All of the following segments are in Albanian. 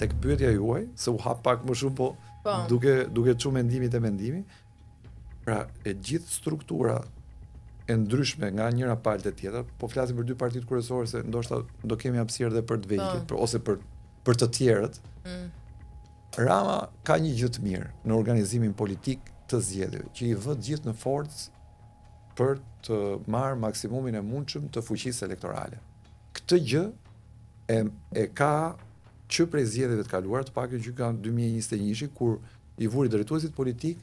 tek pyetja juaj, se u hap pak më shumë, po duke çu mendimit e mendimi. Pra, e gjithë struktura e ndryshme nga njëra palë te tjetra, po flasim për dy partitë kryesore se ndoshta do kemi hapësirë edhe për të vegjëlit, ose për të tjerët. Rama ka një gjë të mirë në organizimin politik të zgjedhjeve, që i vë gjithë në forcë për të marrë maksimumin e mundshëm të fuqisë elektorale. Këtë gjë e ka që prej zgjedhjeve të kaluara, të paktën që ka 2021, kur i vuri drejtuesit politik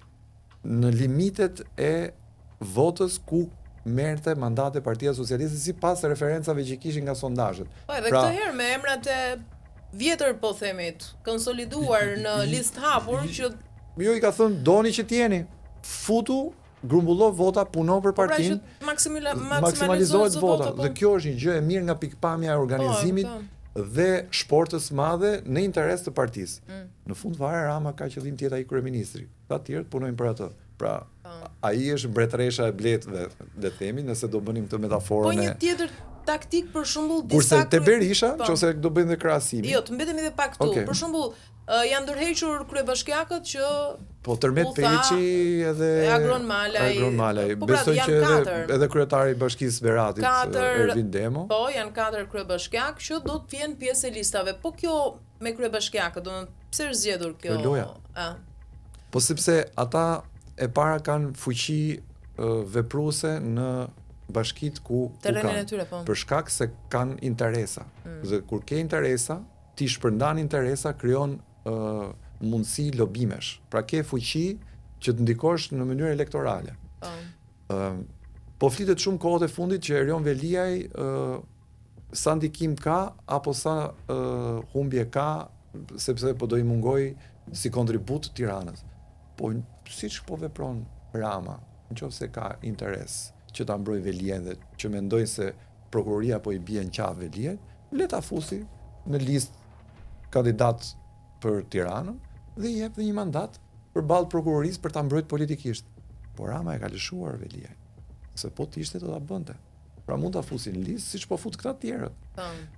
në limitet e votës ku merrte mandate Partia Socialiste sipas referencave që kishin nga sondazhet. Po, edhe këtë herë me emrat e vjetër, po themit, konsoliduar në listë hapur që jo i ka thënë doni që t'jeni, futu, grumbullo vota, puno për partinë, maksimalizohet vota. Dhe kjo është një gjë e mirë nga pikpamja e organizimit dhe shportës madhe në interes të partisë. Në fund fare Rama ka qëllim të jetë ai kryeministri. Ta tjerët punojnë për atë. Pra, ai është mbretëresha e bletëve, le të themi, nëse do bënim këtë metaforën. Po një tjetër taktik për shembull disa kurse te Berisha, nëse do bëjmë dhe krahasimin. Jo, të mbetemi edhe pak këtu. Për shembull, janë ndërhequr kryebashkiakët që po Tërmet Peliçi edhe Agron Malaj. Besoj që edhe kryetari i Bashkisë Beratit, Ervin Demo. Po, janë 4 kryebashkiak që do të jenë pjesë e listave. Po kjo me kryebashkiakët, domethënë pse është zgjedhur kjo? Loja. Po sepse ata e para kanë fuqi vepruese në bashkitë ku kanë, për shkak se kanë interesa. Dhe kur ke interesa, ti shpërndan interesa, krijon mundësi lobimesh. Pra ke fuqi që të ndikosh në mënyrë elektorale. Po flitet shumë kohët e fundit që Erion Veliaj sa ndikim ka apo sa humbje ka, sepse po do i mungoj si kontribut Tiranës. Po siç po vepron Rama, nëse ka interes që ta mbrojë Veliajn dhe që mendojnë se prokuroria po i bie në qafë Veliajn, le ta fusi në listë kandidat për Tiranën dhe i jep dhe një mandat përballë prokurorisë për ta mbrojtur politikisht. Po Rama e ka lëshuar Veliajn, se po të ishte do ta bënte. Pra mund ta fusin në listë siç po fut këta të tjerët.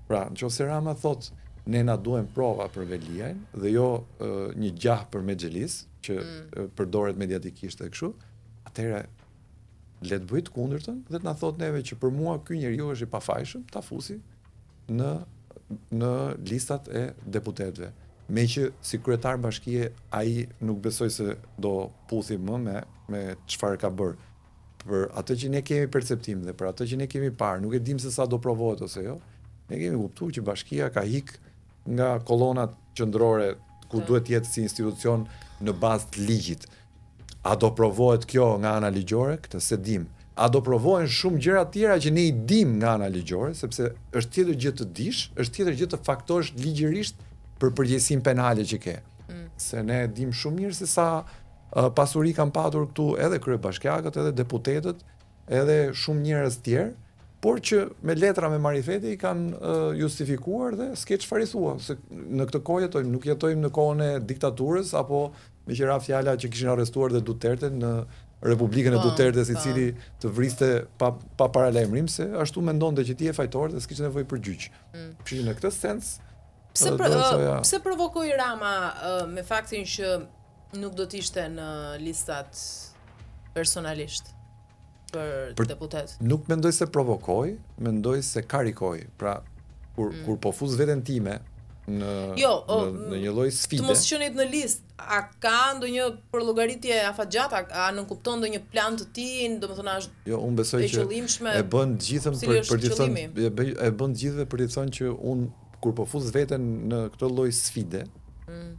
Pra, nëse Rama thotë ne na duhen prova për Veliajn dhe jo një gjah për Mexhelis që përdoret mediatikisht e kështu, atëherë le të bëjë të kundërtën dhe të na thotë neve që për mua ky njeriu është i pafajshëm, ta fusi në listat e deputetëve. Meqë si kryetar bashkie ai nuk besoj se do puthi më me çfarë ka bërë. Për atë që ne kemi perceptim dhe për atë që ne kemi parë, nuk e dim se sa do provohet ose jo. Ne kemi kuptuar që bashkia ka hik nga kolonat qendrore ku duhet jetë si institucion në bazë të ligjit. A do provohet kjo nga ana ligjore? Këtë se dim. A do provohen shumë gjëra tjera që ne i dim nga ana ligjore, sepse është tjetër gjë të dish, është tjetër gjë të faktosh ligjërisht për përgjegjësinë penale që ke. Se ne dim shumë mirë se sa pasuri kanë patur këtu edhe kryebashkiakët, edhe deputetët, edhe shumë njerëz tjerë, por që me letra me marifete i kanë justifikuar dhe s'ke çfarë thua, se në këtë kohë jetojmë, nuk jetojmë në kohën e diktaturës apo me qira fjala që kishin arrestuar dhe Duterte në Republikën e Dutertes, i cili të vriste pa paralajmërim, se ashtu mendonte që ti je fajtor dhe s'kishte nevojë për gjyq. Kështu në këtë sens pse provokoi Rama me faktin që nuk do të ishte në listat personalisht për deputet? Nuk mendoj se provokoi, mendoj se karikoi. Pra kur po fuz veten time në një lloj sfide. Të mos qenit në listë, a ka ndonjë përllogaritje afatgjata, a nënkupton ndonjë plan të tij, domethënë është jo, unë besoj që e bën gjithëm për të thënë, e bën gjithëve për të thënë që unë kur po fuz veten në këtë lloj sfide,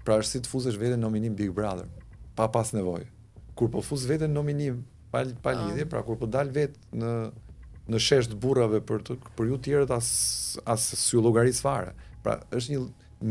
pra është si të fuzesh veten në nominim Big Brother, pa pas nevojë. Kur po fuz veten në nominim pa lidhje, pra kur po dal vet në shesh të burrave për ju tjerët as s'ju llogaris fare. Pra është një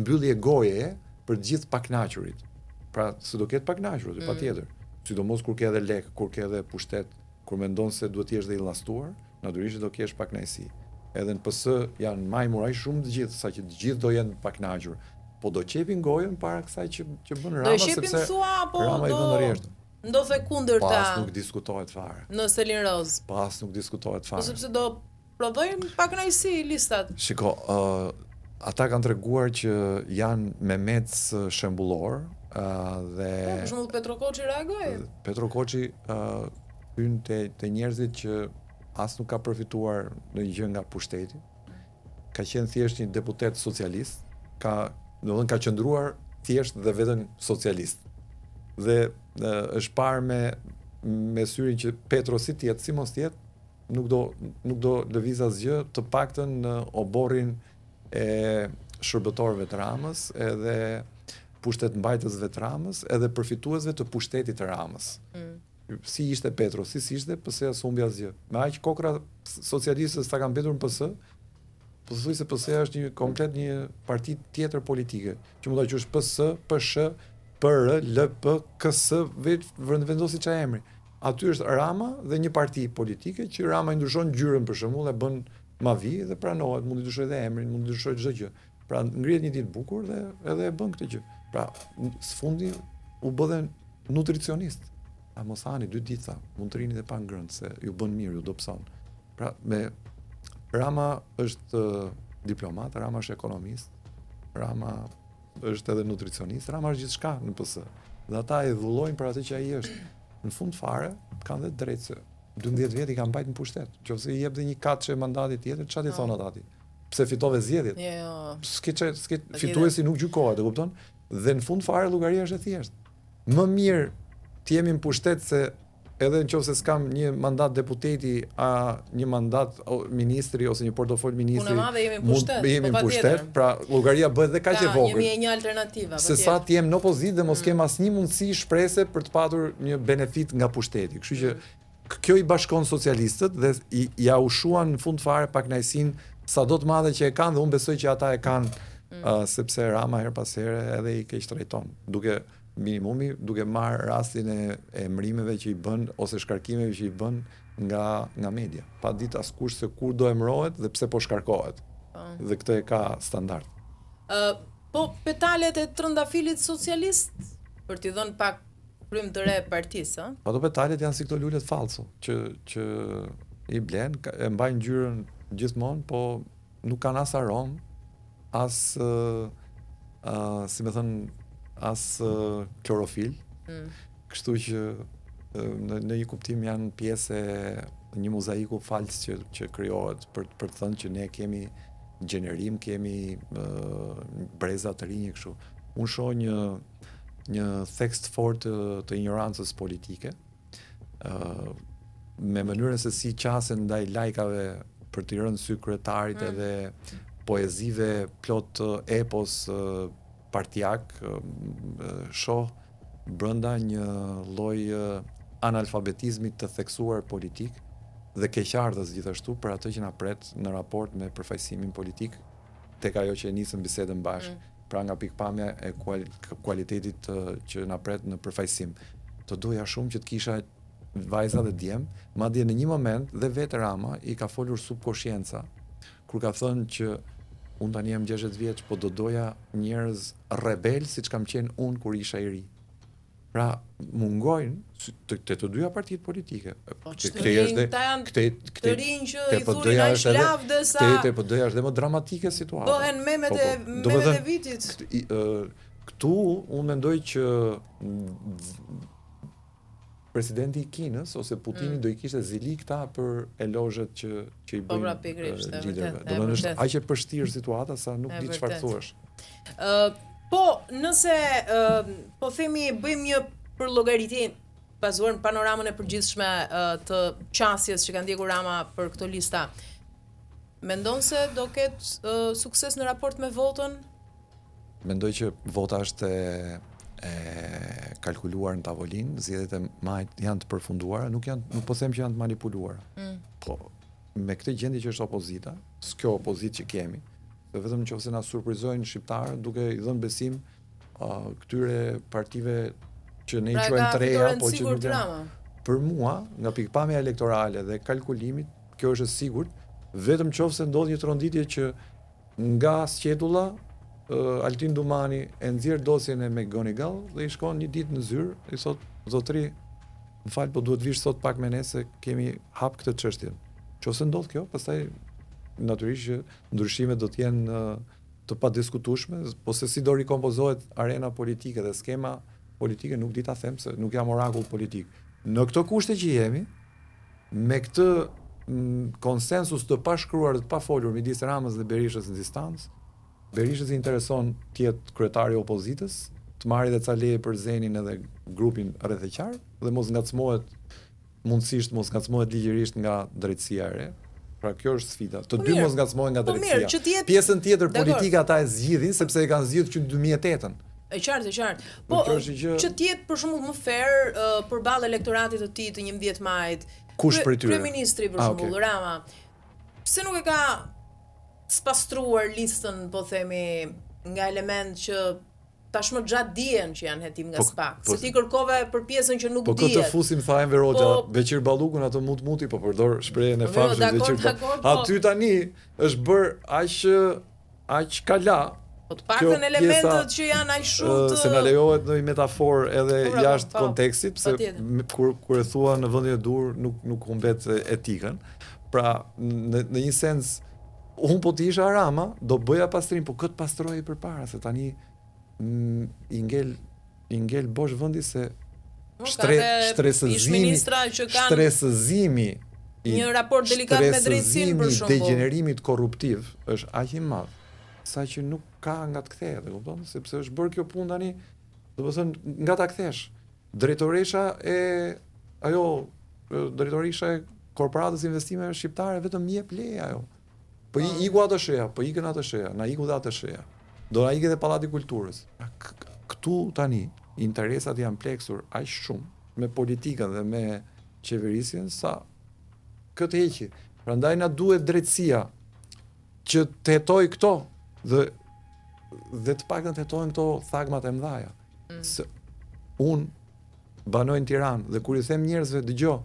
mbyllje goje për të gjithë pakënaqurit. Pra se do ketë pakënaqur, patjetër. Sidomos kur ke edhe lek, kur ke edhe pushtet, kur mendon se duhet të jesh dhe i llastuar, natyrisht do kesh pakënaqësi. Edhe në PS janë majmur aq shumë të gjithë, sa që të gjithë do jenë pakënaqur. Po do qepin gojën para kësaj që bën Rama, sepse Rama i vën rresht. Ndodhe kundërta. Pas nuk diskutohet fare. Në Selin Roz. Pas nuk diskutohet fare. Sepse do prodhojnë pakënaqësi listat. Shiko, ata kanë treguar që janë me mec shembullor dhe për shembull Petro Koçi reagoi. Petro Koçi hyn te njerëzit që as nuk ka përfituar në gjë nga pushteti. Ka qenë thjesht një deputet socialist, ka qëndruar thjesht dhe vetëm socialist. Dhe është parë me syrin që Petro si mos tjetë, nuk do lëviz asgjë, të paktën në oborrin e shërbëtorëve të Ramës, edhe pushtetmbajtësve të Ramës, edhe përfituesve të pushtetit të Ramës. Si ishte Petro, si ishte, PS-ja s'humbi asgjë. Me aq kokra socialistët sa kanë mbetur në PS, po thuaj se PS-ja është komplet një parti tjetër politike, që mund ta quash PS, PSH, PR, LP, KS, vendosi çfarë emri. Aty është Rama dhe një parti politike që Rama i ndryshon ngjyrën për shembull e bën Mavi dhe pranohet, mund të ndryshojë edhe emrin, mund të ndryshojë çdo gjë. Pra ngrihet një ditë bukur dhe edhe e bën këtë gjë. Pra sfundi u bë dhe nutricionist. A mos hani 2 ditë tha, mund të rini dhe pa ngrënë se ju bën mirë, ju dobëson. Pra Rama është diplomat, Rama është ekonomist, Rama është edhe nutricionist, Rama është gjithçka në PS. Dhe ata e dhullojnë për atë që ai është. Në fund fare, kanë dhe drejtë se 12 vjet i kanë mbajtur në pushtet. Nëse i jep dhe një katëshe mandati tjetër, çfarë i thonë atati? Pse fitove zgjedhjet? Jo. S'ke fituesi nuk gjykohet, e kupton? Dhe në fund fare llogaria është e thjeshtë. Më mirë të jemi në pushtet se edhe nëse s'kam një mandat deputeti, një mandat ministri ose një portofol ministri. Punë e madhe jemi në pushtet. Pra llogaria bëhet dhe kaq e vogël. Jemi një alternativë. Se sa të jem në opozitë dhe mos kem asnjë mundësi shprese për të patur një benefit nga pushteti. Kështu që kjo i bashkon socialistët dhe ja ushuan në fund fare pak kënaqësinë sado të madhe që e kanë dhe unë besoj që ata e kanë sepse Rama her pas here edhe i keq trajton. Duke marrë rastin e emrimeve që i bën ose shkarkimeve që i bën nga media. Pa ditë askush se kur do emrohet dhe pse po shkarkohet. Dhe këtë e ka standard. Po petalet e trëndafilit socialist për t'i dhënë pak frym të re partisë, ëh? Ato petalet janë si këto lulet falso që i blen, e mbajnë ngjyrën gjithmonë, po nuk kanë as aromë, as si më thënë as klorofil. Kështu që në një kuptim janë pjesë e një mozaiku fals që krijohet për të thënë që ne kemi gjenerim, kemi breza të rinj kështu. Unë shoh një theks fort të ignorancës politike, me mënyrën se si qasen ndaj lajkave për t'i rënë sy kryetarit edhe poezive plot epos partijak, shoh brenda një lloj analfabetizmit të theksuar politik dhe keqardhës gjithashtu për atë që na pret në raport me përfaqësimin politik tek ajo që e nisëm bisedën bashkë. Pra nga pikpamja e kualitetit që na pret në përfaqësim. Të doja shumë që të kisha vajza dhe djem, madje në një moment dhe vetë Rama i ka folur subkonscienca kur ka thënë që unë tani jam 60 vjeç, po do doja njerëz rebel siç kam qenë unë kur isha i ri. Pra mungojnë të dyja partitë politike. Të rinj që i thurin ai shlav dhe sa TPD-ja është dhe më dramatike situata. Bëhen memet e vitit. Këtu unë mendoj që presidenti i Kinës ose Putini do i kishte zili këta për elozhet që i bëjnë liderëve. Domethënë është aq e përshtirë situata sa nuk di çfarë thuash. Po, nëse po themi bëjmë një përllogaritim bazuar në panoramën e përgjithshme të qasjes që ka ndjekur Rama për këto lista, mendon se do ketë sukses në raport me votën? Mendoj që vota është e kalkuluar në tavolinë, zgjedhjet e majit janë të përfunduara, nuk po them që janë të manipuluara. Po me këtë gjendje që është opozita, s'kjo opozitë që kemi, dhe vetëm nëse na surprizojnë shqiptarët duke i dhënë besim këtyre partive që ne i quajmë të reja, po që nuk janë. Për mua, nga pikpamja elektorale dhe kalkulimit, kjo është e sigurt, vetëm nëse ndodh një tronditje që nga sqetulla Altin Dumani e nxjerr dosjen e McGonigal dhe i shkon një ditë në zyrë, i thot zotëri, më fal, po duhet vish sot pak me ne se kemi hap këtë çështje. Nëse ndodh kjo, pastaj natyrisht që ndryshimet do të jenë të padiskutueshme, po se si do rikompozohet arena politike dhe skema politike, nuk di ta them se nuk jam orakull politik. Në këto kushte që jemi, me këtë konsensus të pashkruar dhe të pafolur midis Ramës dhe Berishës në distancë, Berishës i intereson të jetë kryetari i opozitës, të marrë dhe ca leje për Zenin edhe grupin rreth e qarë, dhe mos ngacmohet ligjërisht nga drejtësia e re. Pra kjo është sfida. Të dy mos ngacmohen nga drejtësia. Pjesën tjetër politika ata e zgjidhin sepse e kanë zgjidhur që në 2008-ën. E qartë. Po që tjetë për shembull më fair përballë elektoratit të tij të 11 majit. Kush për tyre? Kryeministri për shembull, Rama. Pse nuk e ka spastruar listën, po themi, nga element që tashmë gjatë dihen që janë hetim nga SPAK. Se ti kërkove për pjesën që nuk dihet. Po këtë fusim tha Enver Hoxha, Beqir Ballukun ato muti, po përdor shprehjen e famshme Beqir. Aty tani është bër aq kala. Po të paktën elementët që janë aq shumë se na lejohet në një metaforë edhe jashtë kontekstit, pse kur e thua në vendin e dur nuk humbet etikën. Pra në një sens un po të isha Rama, do bëja pastrim, po këtë pastroj përpara se tani i ngel bosh vendi se stresëzimi një raport delikat me drejtësinë për shembull. Degenerimit korruptiv është aq i madh sa që nuk ka nga të kthehet, e kupton? Sepse është bërë kjo punë tani, do të thënë nga ta kthesh. Drejtoresha e korporatës investimeve shqiptare vetëm jep leje ajo. Po iku ato sheja, po ikën ato sheja, na iku dhe ato sheja. Do na ikë dhe Pallati Kulturës. Këtu tani interesat janë pleksur aq shumë me politikën dhe me qeverisjen sa këtë heqi. Prandaj na duhet drejtësia që të hetojë këto dhe të paktën të hetojnë këto thagmat e mëdha. Se un banoj në Tiranë dhe kur i them njerëzve dëgjoj,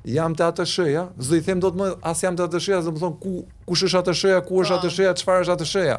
jam te atë shëja, s'do i them dot më as jam te atë shëja, do të them kush është atë shëja, ku është atë shëja, çfarë është atë shëja.